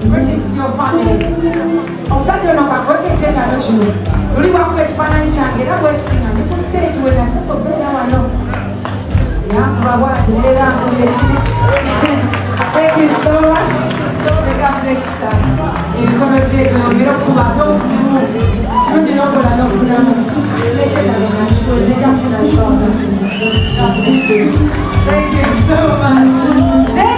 Greetings to your family. Omusajja ono kakweka ekyetaano kino luli wakuba ekifaananyi kyange era bwekitina ne ku stage we nasaba okubeera wano yankuba bwati era nkubye. Thank you so much. May God bless you. Emikono gyetu yongera okuba ate ofunemu kirungi n'okola n'ofunamu n'ekyetaano nakikoze nga funa shwaba. God bless you. Thank you so much.